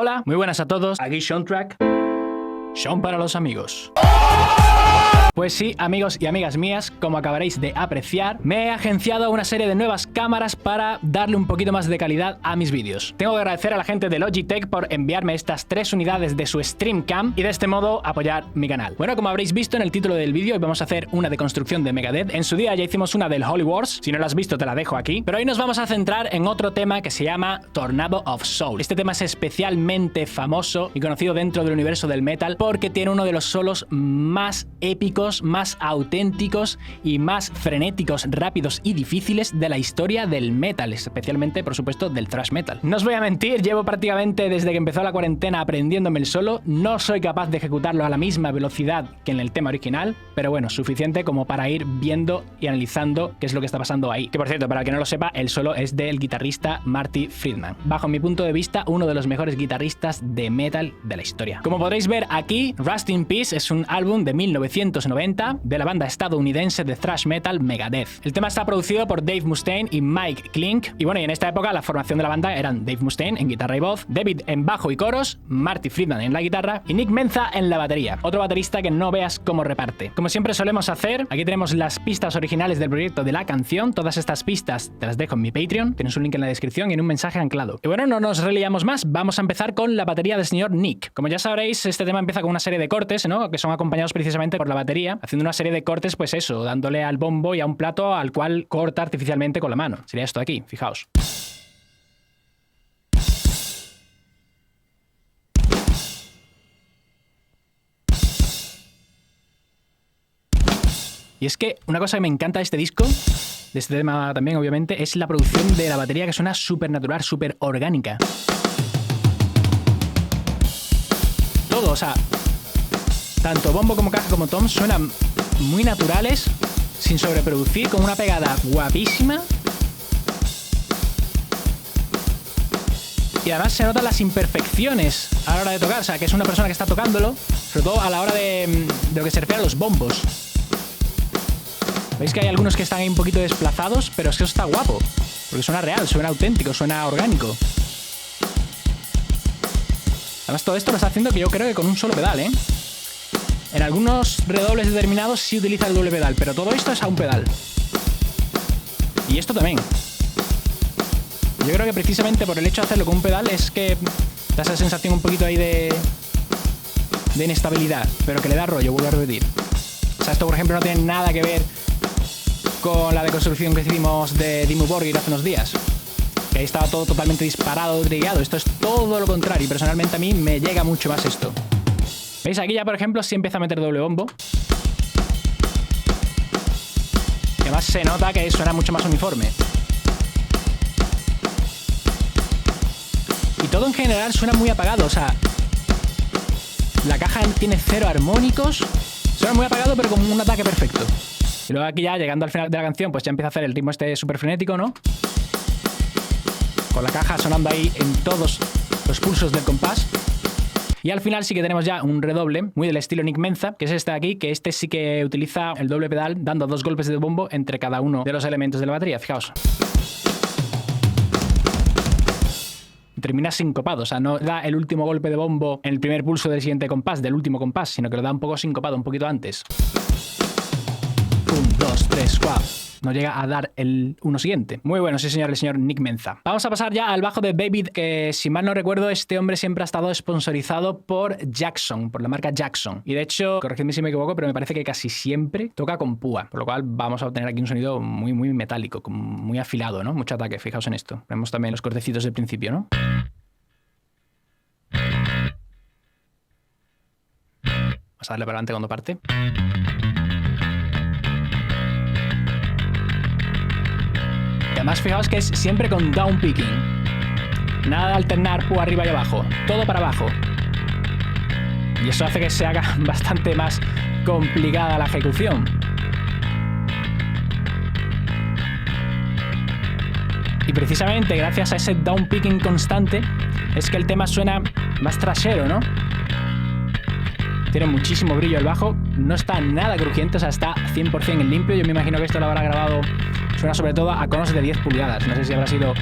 Hola, muy buenas a todos, aquí Soundtrack, Sean para los amigos. Pues sí, amigos y amigas mías, como acabaréis de apreciar, me he agenciado una serie de nuevas cámaras para darle un poquito más de calidad a mis vídeos. Tengo que agradecer a la gente de Logitech por enviarme estas 3 unidades de su StreamCam y de este modo apoyar mi canal. Bueno, como habréis visto en el título del vídeo, hoy vamos a hacer una deconstrucción de Megadeth. En su día ya hicimos una del Holy Wars, si no la has visto te la dejo aquí. Pero hoy nos vamos a centrar en otro tema que se llama Tornado of Soul. Este tema es especialmente famoso y conocido dentro del universo del metal porque tiene uno de los solos más épicos, más auténticos y más frenéticos, rápidos y difíciles de la historia del metal, especialmente, por supuesto, del thrash metal. No os voy a mentir, llevo prácticamente desde que empezó la cuarentena aprendiéndome el solo, no soy capaz de ejecutarlo a la misma velocidad que en el tema original, pero bueno, suficiente como para ir viendo y analizando qué es lo que está pasando ahí. Que por cierto, para el que no lo sepa, el solo es del guitarrista Marty Friedman. Bajo mi punto de vista, uno de los mejores guitarristas de metal de la historia. Como podréis ver aquí, Rust in Peace es un álbum de 1990 de la banda estadounidense de thrash metal Megadeth. El tema está producido por Dave Mustaine y Mike Klink, y bueno, y en esta época la formación de la banda eran Dave Mustaine en guitarra y voz, David en bajo y coros, Marty Friedman en la guitarra y Nick Menza en la batería. Otro baterista que no veas cómo reparte. Como siempre solemos hacer, aquí tenemos las pistas originales del proyecto de la canción. Todas estas pistas te las dejo en mi Patreon, tienes un link en la descripción y en un mensaje anclado. Y bueno, no nos reliamos más, vamos a empezar con la batería del señor Nick. Como ya sabréis, este tema empieza con una serie de cortes, ¿no?, que son acompañados precisamente por la batería, haciendo una serie de cortes, pues eso, dándole al bombo y a un plato al cual corta artificialmente con la mano. Sería esto de aquí, fijaos. Y es que una cosa que me encanta de este disco, de este tema también obviamente, es la producción de la batería, que suena súper natural, súper orgánica. Todo, o sea, tanto bombo como caja como tom suenan muy naturales, sin sobreproducir, con una pegada guapísima. Y además se notan las imperfecciones a la hora de tocar, o sea, que es una persona que está tocándolo, sobre todo a la hora de lo que se refiere a los bombos. Veis que hay algunos que están ahí un poquito desplazados, pero es que eso está guapo, porque suena real, suena auténtico, suena orgánico. Además todo esto lo está haciendo, que yo creo que con un solo pedal, ¿eh? En algunos redobles determinados sí utiliza el doble pedal, pero todo esto es a un pedal. Y esto también. Yo creo que precisamente por el hecho de hacerlo con un pedal es que da esa sensación un poquito ahí de inestabilidad, pero que le da rollo, vuelvo a repetir. O sea, esto por ejemplo no tiene nada que ver con la deconstrucción que hicimos de Dimmu Borgir hace unos días, que ahí estaba todo totalmente disparado, trillado. Esto es todo lo contrario y personalmente a mí me llega mucho más esto. ¿Veis? Aquí ya, por ejemplo, sí empieza a meter doble bombo. Y además se nota que suena mucho más uniforme. Y todo en general suena muy apagado, o sea, la caja tiene 0 armónicos, suena muy apagado pero con un ataque perfecto. Y luego aquí ya, llegando al final de la canción, pues ya empieza a hacer el ritmo este súper frenético, ¿no? Con la caja sonando ahí en todos los pulsos del compás. Y al final sí que tenemos ya un redoble muy del estilo Nick Menza, que es este de aquí, que este sí que utiliza el doble pedal dando 2 golpes de bombo entre cada uno de los elementos de la batería, fijaos. Termina sincopado, o sea, no da el último golpe de bombo en el primer pulso del siguiente compás, del último compás, sino que lo da un poco sincopado, un poquito antes. 1, 2, 3, 4. No llega a dar el uno siguiente. Muy bueno, sí señor, el señor Nick Menza. Vamos a pasar ya al bajo de David, que si mal no recuerdo, este hombre siempre ha estado sponsorizado por Jackson, por la marca Jackson. Y de hecho, corregidme si me equivoco, pero me parece que casi siempre toca con púa, por lo cual vamos a obtener aquí un sonido muy, muy metálico, muy afilado, ¿no? Mucho ataque, fijaos en esto. Vemos también los cortecitos del principio, ¿no? Vamos a darle para adelante cuando parte. Además, fijaos que es siempre con down picking. Nada de alternar púa arriba y abajo. Todo para abajo. Y eso hace que se haga bastante más complicada la ejecución. Y precisamente gracias a ese down picking constante es que el tema suena más trashero, ¿no? Tiene muchísimo brillo el bajo. No está nada crujiente, o sea, está 100% en limpio. Yo me imagino que esto lo habrá grabado... Suena sobre todo a conos de 10 pulgadas. No sé si habrá sido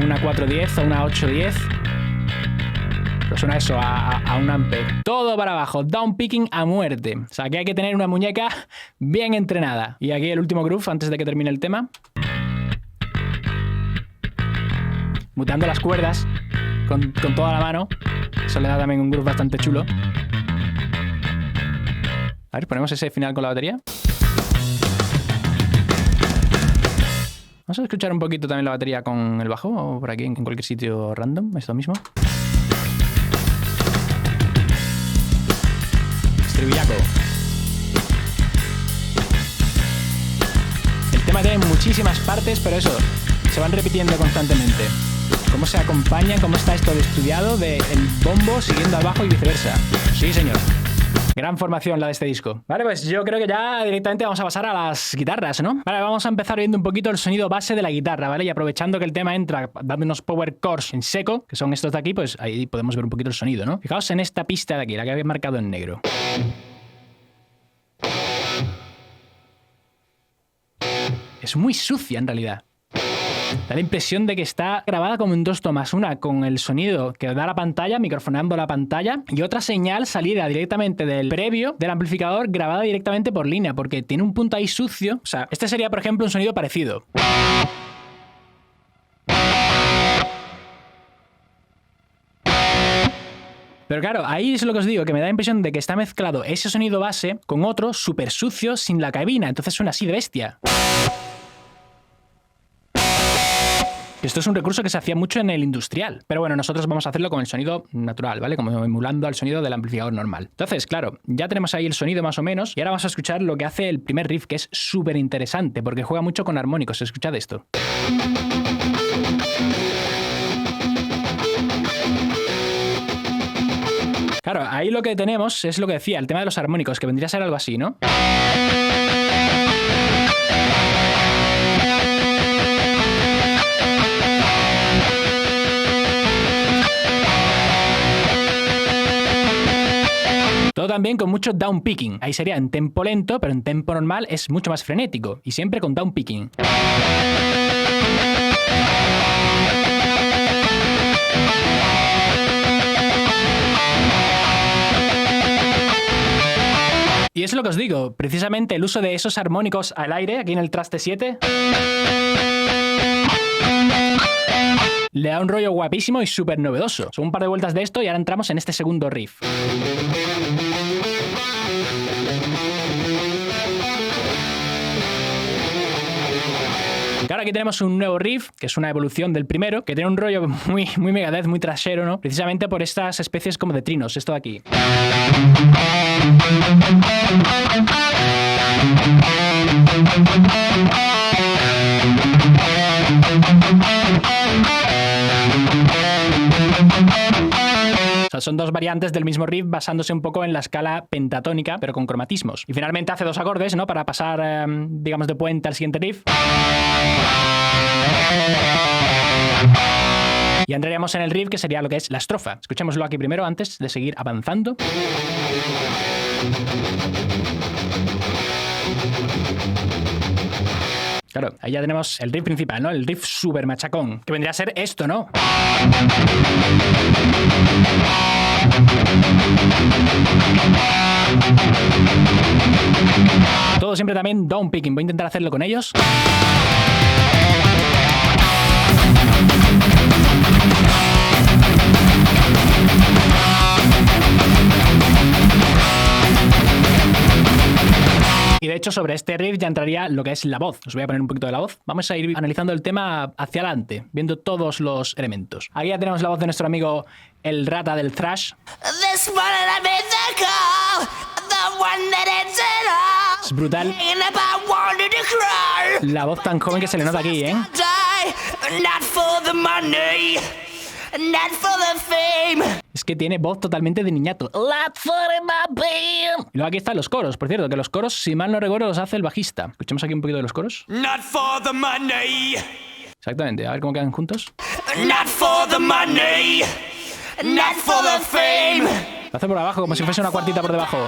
una 410 o una 810. Pero suena eso, a un Ampeg. Todo para abajo, down picking a muerte. O sea, que hay que tener una muñeca bien entrenada. Y aquí el último groove antes de que termine el tema. Muteando las cuerdas con toda la mano. Eso le da también un groove bastante chulo. A ver, ponemos ese final con la batería. Vamos a escuchar un poquito también la batería con el bajo, o por aquí en cualquier sitio random, esto mismo. Estribillaco. El tema tiene muchísimas partes, pero eso, se van repitiendo constantemente. Cómo se acompañan, cómo está esto de estudiado del bombo siguiendo al bajo y viceversa. Sí, señor. Gran formación la de este disco. Vale, pues yo creo que ya directamente vamos a pasar a las guitarras, ¿no? Vale, vamos a empezar viendo un poquito el sonido base de la guitarra, ¿vale? Y aprovechando que el tema entra dando unos power chords en seco, que son estos de aquí, pues ahí podemos ver un poquito el sonido, ¿no? Fijaos en esta pista de aquí, la que había marcado en negro. Es muy sucia en realidad. Da la impresión de que está grabada como en dos tomas. Una con el sonido que da la pantalla, microfonando la pantalla, y otra señal salida directamente del previo del amplificador grabada directamente por línea, porque tiene un punto ahí sucio. O sea, este sería, por ejemplo, un sonido parecido. Pero claro, ahí es lo que os digo, que me da la impresión de que está mezclado ese sonido base con otro súper sucio sin la cabina. Entonces suena así de bestia. Esto es un recurso que se hacía mucho en el industrial. Pero bueno, nosotros vamos a hacerlo con el sonido natural, ¿vale? Como emulando al sonido del amplificador normal. Entonces, claro, ya tenemos ahí el sonido más o menos. Y ahora vamos a escuchar lo que hace el primer riff, que es súper interesante, porque juega mucho con armónicos. Escuchad esto. Claro, ahí lo que tenemos es lo que decía, el tema de los armónicos, que vendría a ser algo así, ¿no? Todo también con mucho down picking. Ahí sería en tempo lento, pero en tempo normal es mucho más frenético. Y siempre con down picking. Y eso es lo que os digo. Precisamente el uso de esos armónicos al aire, aquí en el traste 7... le da un rollo guapísimo y súper novedoso. Son un par de vueltas de esto y ahora entramos en este segundo riff. Claro, aquí tenemos un nuevo riff, que es una evolución del primero, que tiene un rollo muy Megadeth, muy trashero, ¿no? Precisamente por estas especies como de trinos, esto de aquí. O sea, son dos variantes del mismo riff basándose un poco en la escala pentatónica, pero con cromatismos. Y finalmente hace dos acordes, ¿no? Para pasar, digamos, de puente al siguiente riff. Y entraríamos en el riff, que sería lo que es la estrofa. Escuchémoslo aquí primero antes de seguir avanzando. Claro, ahí ya tenemos el riff principal, ¿no? El riff súper machacón, que vendría a ser esto, ¿no? Todo siempre también down picking. Voy a intentar hacerlo con ellos. Y de hecho sobre este riff ya entraría lo que es la voz. Os voy a poner un poquito de la voz. Vamos a ir analizando el tema hacia adelante, viendo todos los elementos. Aquí ya tenemos la voz de nuestro amigo el rata del thrash. Es brutal. La voz tan joven que se le nota aquí, ¿eh? Es que tiene voz totalmente de niñato. Y luego aquí están los coros, por cierto, que los coros, si mal no recuerdo, los hace el bajista. Escuchemos aquí un poquito de los coros. Not for the money. Exactamente, a ver cómo quedan juntos. Not for the money. Not for the fame. Lo hace por abajo, como si fuese una cuartita por debajo.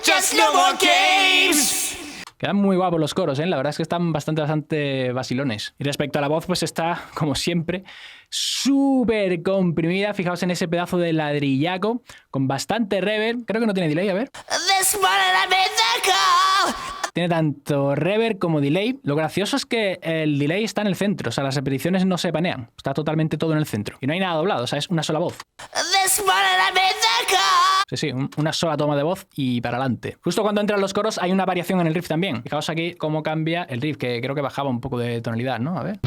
Just no more games. Quedan muy guapos los coros, ¿eh? La verdad es que están bastante vacilones. Y respecto a la voz, pues está, como siempre, súper comprimida. Fijaos en ese pedazo de ladrillaco, con bastante reverb. Creo que no tiene delay, a ver. Tiene tanto reverb como delay. Lo gracioso es que el delay está en el centro, o sea, las repeticiones no se panean. Está totalmente todo en el centro. Y no hay nada doblado, o sea, es una sola voz. Sí, una sola toma de voz y para adelante. Justo cuando entran los coros hay una variación en el riff también. Fijaos aquí cómo cambia el riff, que creo que bajaba un poco de tonalidad, ¿no? A ver.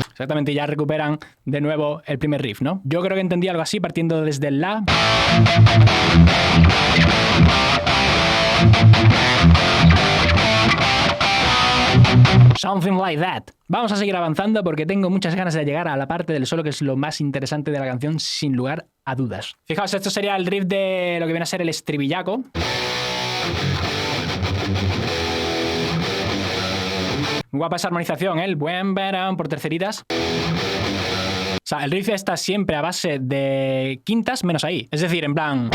Exactamente, ya recuperan de nuevo el primer riff, ¿no? Yo creo que entendí algo así, partiendo desde el La. Something like that. Vamos a seguir avanzando porque tengo muchas ganas de llegar a la parte del solo, que es lo más interesante de la canción, sin lugar a dudas. Fijaos, esto sería el riff de lo que viene a ser el estribillaco. Muy guapa esa armonización, ¿eh? El buen verán por terceritas. O sea, el riff está siempre a base de quintas menos ahí. Es decir, en plan...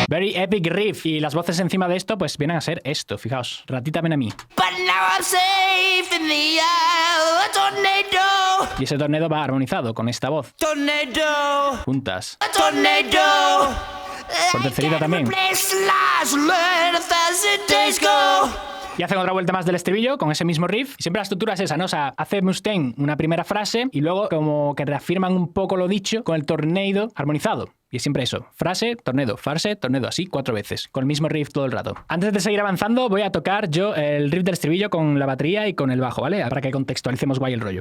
Very epic riff. Y las voces encima de esto, pues vienen a ser esto. Fijaos, ratita ven a mí. Y ese tornado va armonizado con esta voz. Juntas. Por tercerita también. Y hacen otra vuelta más del estribillo con ese mismo riff. Y siempre la estructura es esa, ¿no? O sea, hace Mustaine una primera frase y luego como que reafirman un poco lo dicho con el tornado armonizado. Y es siempre eso. Frase, tornado, así 4 veces. Con el mismo riff todo el rato. Antes de seguir avanzando, voy a tocar yo el riff del estribillo con la batería y con el bajo, ¿vale? Para que contextualicemos guay el rollo.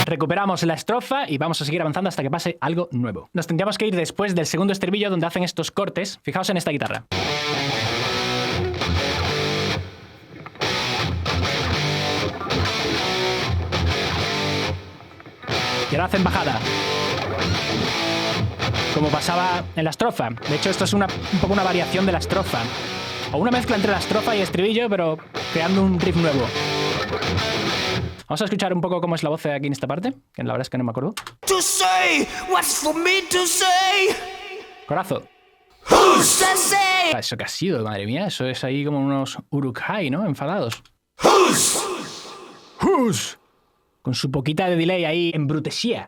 Recuperamos la estrofa y vamos a seguir avanzando hasta que pase algo nuevo. Nos tendríamos que ir después del segundo estribillo donde hacen estos cortes. Fijaos en esta guitarra. Y ahora hacen bajada, como pasaba en la estrofa. De hecho, esto es un poco una variación de la estrofa. O una mezcla entre la estrofa y estribillo, pero creando un riff nuevo. Vamos a escuchar un poco cómo es la voz aquí en esta parte, que la verdad es que no me acuerdo. Corazo. ¿Eso qué ha sido? Madre mía, eso es ahí como unos Uruk-hai, ¿no? Enfadados. Con su poquita de delay ahí en brutesía.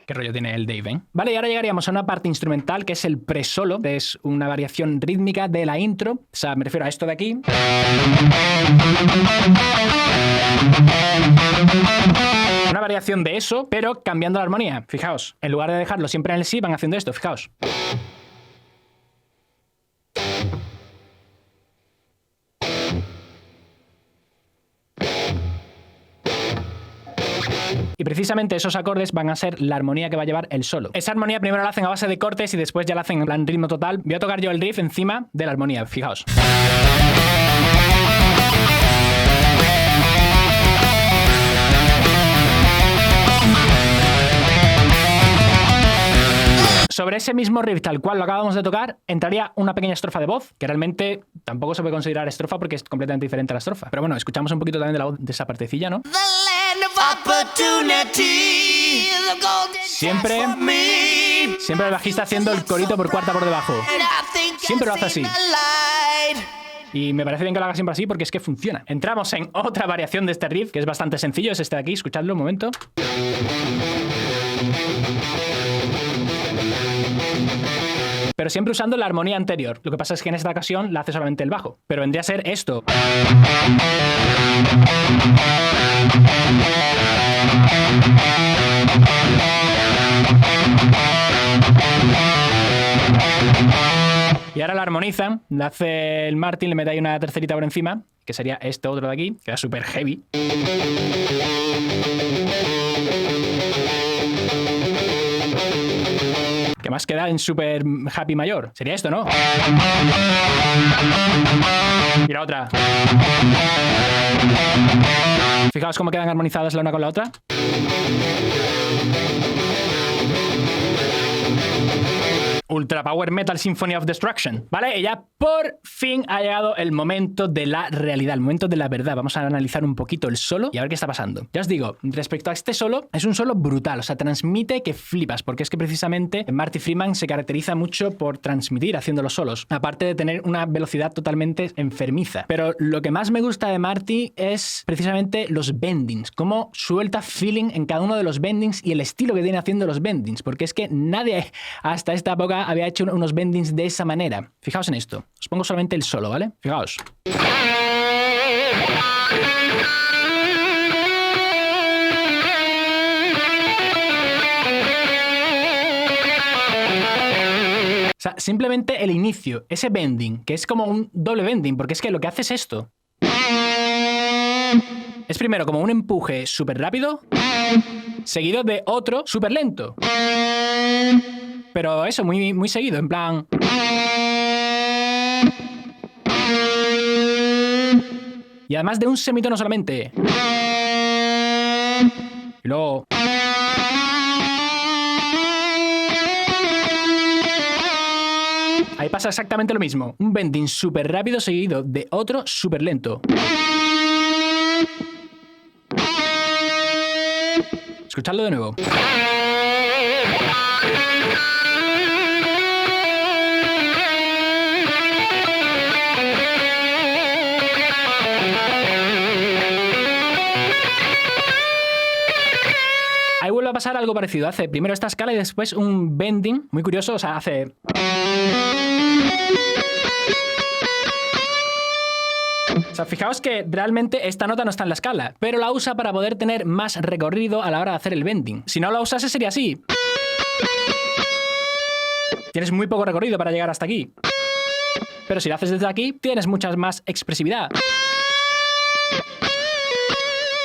¿Qué rollo tiene el Dave, eh? Vale, y ahora llegaríamos a una parte instrumental que es el pre-solo. Es una variación rítmica de la intro. O sea, me refiero a esto de aquí. Una variación de eso, pero cambiando la armonía. Fijaos, en lugar de dejarlo siempre en el si, van haciendo esto, fijaos. Y precisamente esos acordes van a ser la armonía que va a llevar el solo. Esa armonía primero la hacen a base de cortes y después ya la hacen en plan ritmo total. Voy a tocar yo el riff encima de la armonía, fijaos. Sobre ese mismo riff, tal cual lo acabamos de tocar, entraría una pequeña estrofa de voz, que realmente tampoco se puede considerar estrofa porque es completamente diferente a la estrofa. Pero bueno, escuchamos un poquito también de la voz de esa partecilla, ¿no? Siempre el bajista haciendo el corito por cuarta por debajo. Siempre lo hace así. Y me parece bien que lo haga siempre así porque es que funciona. Entramos en otra variación de este riff, que es bastante sencillo, es este de aquí, escuchadlo un momento. Pero siempre usando la armonía anterior. Lo que pasa es que en esta ocasión la hace solamente el bajo. Pero vendría a ser esto. Y Y ahora lo armonizan, le hace el Martin, le mete ahí una tercerita por encima, que sería este otro de aquí, que era súper heavy. Que más queda en super happy mayor. Sería esto, ¿no? Y la otra. Fijaos cómo quedan armonizadas la una con la otra. Ultra Power Metal Symphony of Destruction. ¿Vale? Y ya por fin ha llegado el momento de la realidad, el momento de la verdad. Vamos a analizar un poquito el solo y a ver qué está pasando. Ya os digo, respecto a este solo, es un solo brutal. O sea, transmite que flipas, porque es que precisamente Marty Friedman se caracteriza mucho por transmitir haciendo los solos, aparte de tener una velocidad totalmente enfermiza. Pero lo que más me gusta de Marty es precisamente los bendings, cómo suelta feeling en cada uno de los bendings y el estilo que tiene haciendo los bendings, porque es que nadie hasta esta época había hecho unos bendings de esa manera. Fijaos en esto. Os pongo solamente el solo, ¿vale? Fijaos. O sea, simplemente el inicio, ese bending, que es como un doble bending, porque es que lo que hace es esto. Es primero como un empuje súper rápido, seguido de otro súper lento. Pero eso, muy, muy seguido, en plan... Y además de un semitono solamente. Y luego... Ahí pasa exactamente lo mismo. Un bending súper rápido seguido de otro súper lento. Escuchadlo de nuevo. Ahí vuelve a pasar algo parecido. Hace primero esta escala y después un bending muy curioso. O sea, hace... O sea, fijaos que realmente esta nota no está en la escala, pero la usa para poder tener más recorrido a la hora de hacer el bending. Si no la usase sería así. Tienes muy poco recorrido para llegar hasta aquí. Pero si lo haces desde aquí, tienes mucha más expresividad.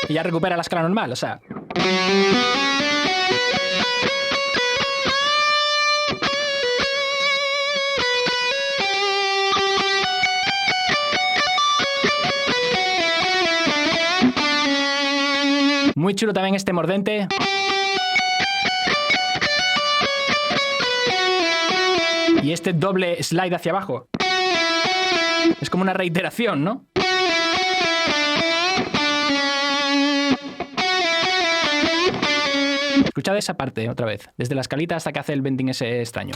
Y ya recupera la escala normal, o sea... Muy chulo también este mordente. Y este doble slide hacia abajo. Es como una reiteración, ¿no? Escuchad esa parte otra vez, desde la escalita hasta que hace el bending ese extraño.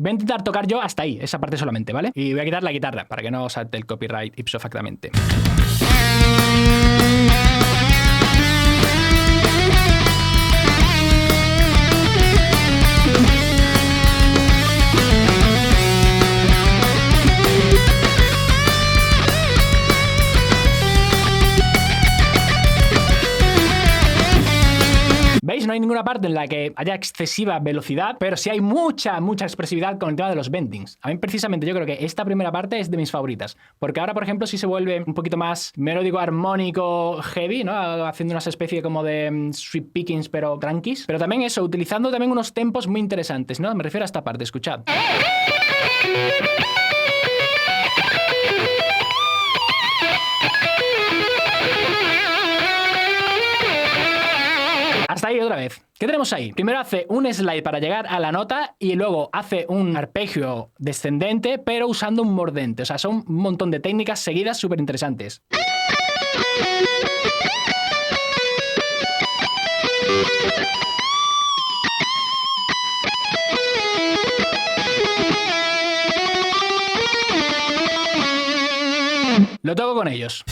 Voy a intentar tocar yo hasta ahí, esa parte solamente, ¿vale? Y voy a quitar la guitarra para que no salte el copyright ipso factamente. ¿Veis? No hay ninguna parte en la que haya excesiva velocidad, pero sí hay mucha, mucha expresividad con el tema de los bendings. A mí precisamente yo creo que esta primera parte es de mis favoritas, porque ahora, por ejemplo, sí se vuelve un poquito más melódico, armónico, heavy, ¿no? Haciendo una especie como de sweep pickings, pero tranquis. Pero también eso, utilizando también unos tempos muy interesantes, ¿no? Me refiero a esta parte, escuchad. Hasta ahí otra vez. ¿Qué tenemos ahí? Primero hace un slide para llegar a la nota y luego hace un arpegio descendente, pero usando un mordente. O sea, son un montón de técnicas seguidas súper interesantes. Lo toco con ellos.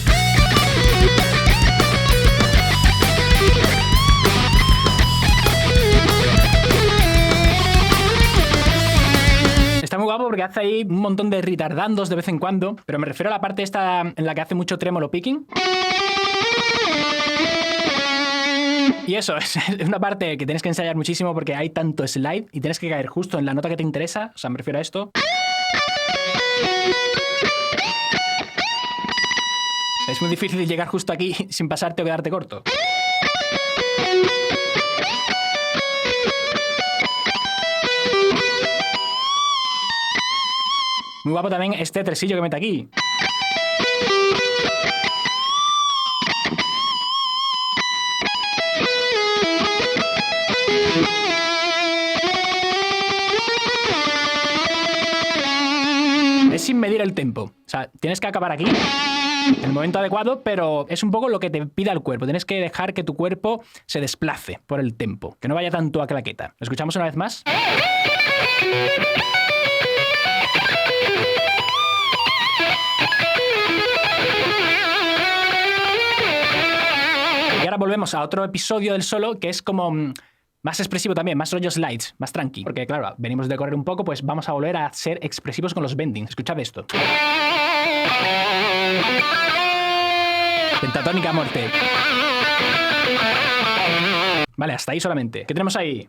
Está muy guapo porque hace ahí un montón de retardandos de vez en cuando, pero me refiero a la parte esta en la que hace mucho tremolo picking. Y eso es una parte que tienes que ensayar muchísimo porque hay tanto slide y tienes que caer justo en la nota que te interesa. O sea, me refiero a esto. Es muy difícil llegar justo aquí sin pasarte o quedarte corto. Muy guapo también este tresillo que mete aquí. Es sin medir el tempo. O sea, tienes que acabar aquí en el momento adecuado, pero es un poco lo que te pida el cuerpo. Tienes que dejar que tu cuerpo se desplace por el tempo, que no vaya tanto a claqueta. ¿Lo escuchamos una vez más? Y ahora volvemos a otro episodio del solo que es como más expresivo también, más rollo slides, más tranqui. Porque claro, venimos de correr un poco, pues vamos a volver a ser expresivos con los bendings. Escuchad esto. Pentatónica a muerte. Vale, hasta ahí solamente. ¿Qué tenemos ahí?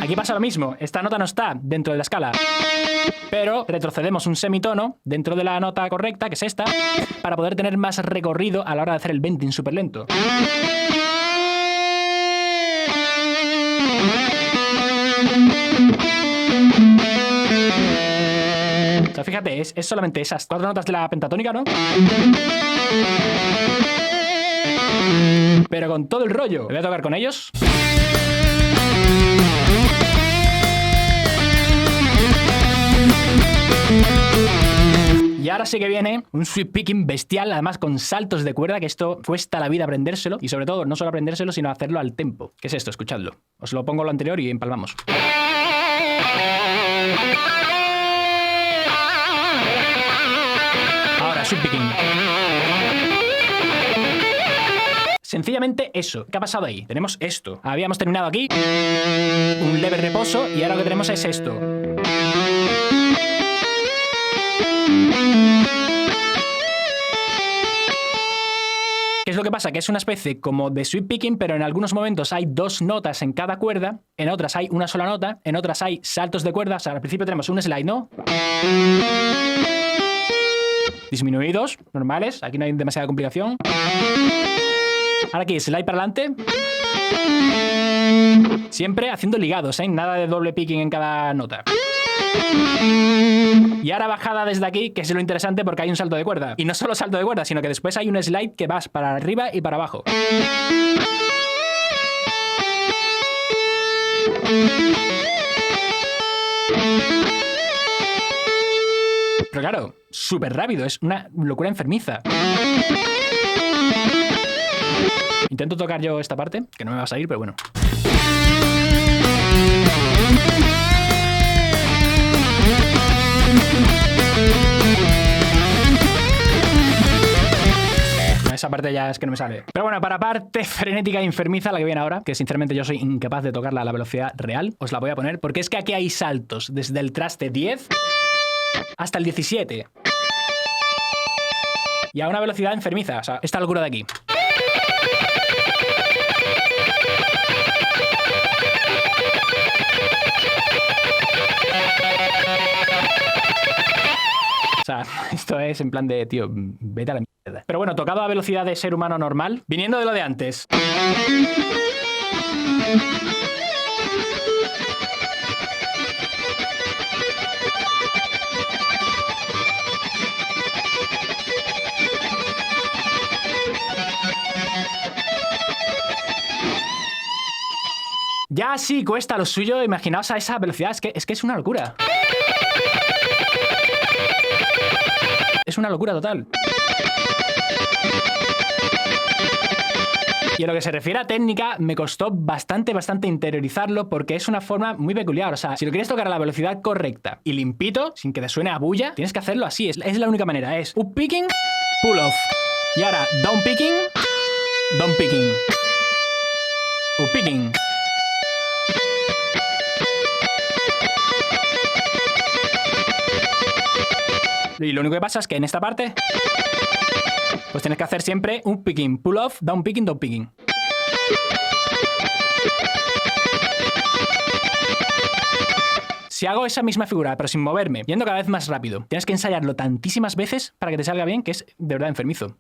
Aquí pasa lo mismo. Esta nota no está dentro de la escala, pero retrocedemos un semitono dentro de la nota correcta, que es esta, para poder tener más recorrido a la hora de hacer el bending súper lento. O sea, fíjate, es solamente esas 4 notas de la pentatónica, ¿no? Pero con todo el rollo. ¿Me voy a tocar con ellos? Y ahora sí que viene un sweep picking bestial, además con saltos de cuerda, que esto cuesta la vida aprendérselo. Y sobre todo, no solo aprendérselo, sino hacerlo al tempo. ¿Qué es esto? Escuchadlo. Os lo pongo lo anterior y empalmamos. Ahora, sweep picking. Sencillamente eso. ¿Qué ha pasado ahí? Tenemos esto. Habíamos terminado aquí, un leve reposo, y ahora lo que tenemos es esto. ¿Qué es lo que pasa? Que es una especie como de sweep picking, pero en algunos momentos hay 2 notas en cada cuerda, en otras hay una sola nota, en otras hay saltos de cuerdas. O sea, al principio tenemos un slide, ¿no? Disminuidos, normales, aquí no hay demasiada complicación. Ahora aquí, slide para adelante. Siempre haciendo ligados, ¿eh? Nada de doble picking en cada nota. Y ahora bajada desde aquí, que es lo interesante porque hay un salto de cuerda. Y no solo salto de cuerda, sino que después hay un slide que vas para arriba y para abajo. Pero claro, súper rápido, es una locura enfermiza. Intento tocar yo esta parte, que no me va a salir, pero bueno. Esa parte ya es que no me sale. Pero bueno, para parte frenética e enfermiza, la que viene ahora, que sinceramente yo soy incapaz de tocarla a la velocidad real, os la voy a poner, porque es que aquí hay saltos desde el traste 10 hasta el 17. Y a una velocidad enfermiza, o sea, esta locura de aquí. O sea, esto es en plan de, tío, vete a la mierda. Pero bueno, tocado a velocidad de ser humano normal, viniendo de lo de antes. Ya sí cuesta lo suyo, imaginaos a esa velocidad, es que es una locura. Es una locura total. Y en lo que se refiere a técnica, me costó bastante interiorizarlo porque es una forma muy peculiar. O sea, si lo quieres tocar a la velocidad correcta y limpito, sin que te suene a bulla, tienes que hacerlo así. Es la única manera. Es up picking, pull off. Y ahora down picking, down picking. Up picking. Y lo único que pasa es que en esta parte pues tienes que hacer siempre un picking, pull off, down picking, down picking. Si hago esa misma figura, pero sin moverme, yendo cada vez más rápido, tienes que ensayarlo tantísimas veces para que te salga bien, que es de verdad enfermizo.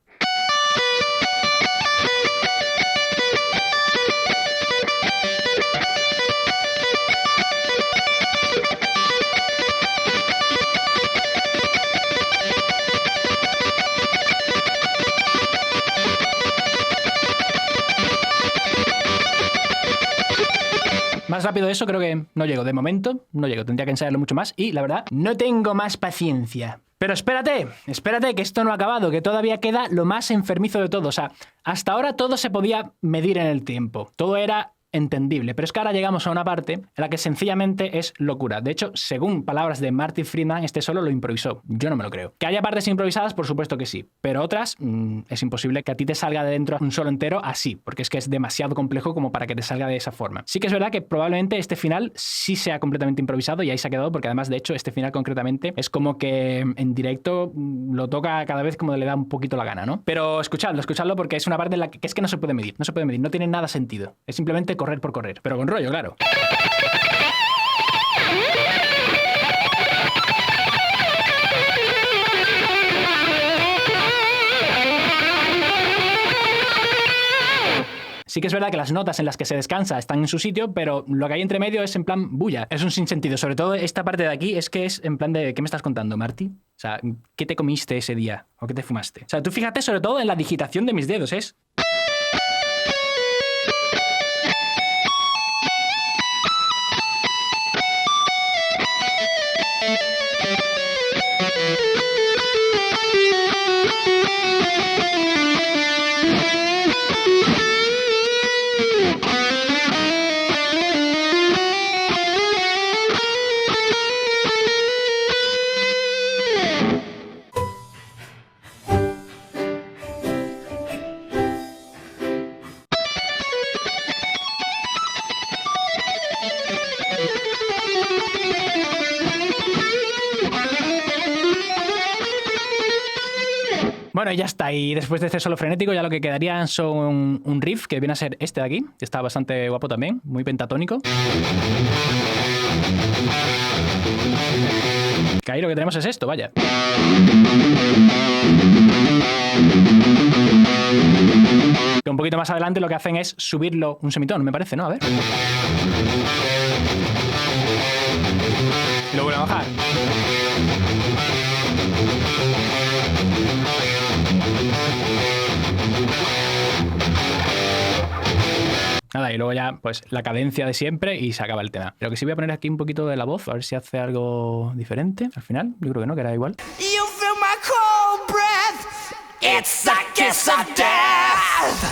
Más rápido de eso creo que no llego. De momento no llego. Tendría que ensayarlo mucho más y, la verdad, no tengo más paciencia. Pero espérate, que esto no ha acabado, que todavía queda lo más enfermizo de todo. O sea, hasta ahora todo se podía medir en el tiempo. Todo era entendible, pero es que ahora llegamos a una parte en la que sencillamente es locura. De hecho, según palabras de Marty Friedman, este solo lo improvisó. Yo no me lo creo. Que haya partes improvisadas, por supuesto que sí, pero otras es imposible que a ti te salga de dentro un solo entero así, porque es que es demasiado complejo como para que te salga de esa forma. Sí que es verdad que probablemente este final sí sea completamente improvisado y ahí se ha quedado, porque además, de hecho, este final concretamente es como que en directo lo toca cada vez como le da un poquito la gana, ¿no? Pero escuchadlo porque es una parte en la que es que no se puede medir, no tiene nada sentido. Es simplemente correr por correr, pero con rollo, claro. Sí que es verdad que las notas en las que se descansa están en su sitio, pero lo que hay entre medio es en plan bulla. Es un sinsentido. Sobre todo esta parte de aquí es que es en plan de... ¿Qué me estás contando, Marty? O sea, ¿qué te comiste ese día? ¿O qué te fumaste? O sea, tú fíjate sobre todo en la digitación de mis dedos, es... Bueno, ya está. Y después de este solo frenético, ya lo que quedaría son un riff que viene a ser este de aquí, que está bastante guapo también, muy pentatónico. Que ahí lo que tenemos es esto, vaya. Que un poquito más adelante lo que hacen es subirlo un semitono, me parece, ¿no? A ver. Y lo vuelven a bajar. Nada, y luego ya, pues, la cadencia de siempre y se acaba el tema. Pero que sí voy a poner aquí un poquito de la voz, a ver si hace algo diferente al final. Yo creo que no, que era igual. You feel my cold breath. It's a kiss of death.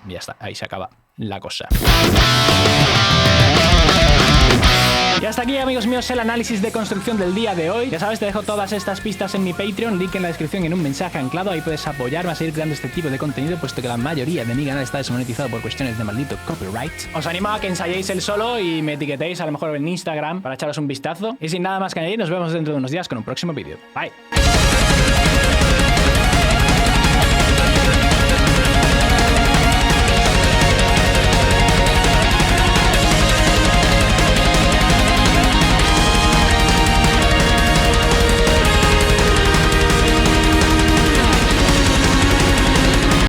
Ya está, ahí se acaba la cosa. Y hasta aquí, amigos míos, el análisis de construcción del día de hoy. Ya sabes, te dejo todas estas pistas en mi Patreon, link en la descripción y en un mensaje anclado. Ahí puedes apoyarme a seguir creando este tipo de contenido, puesto que la mayoría de mi canal está desmonetizado por cuestiones de maldito copyright. Os animo a que ensayéis el solo y me etiquetéis a lo mejor en Instagram para echaros un vistazo. Y sin nada más que añadir, nos vemos dentro de unos días con un próximo vídeo. Bye.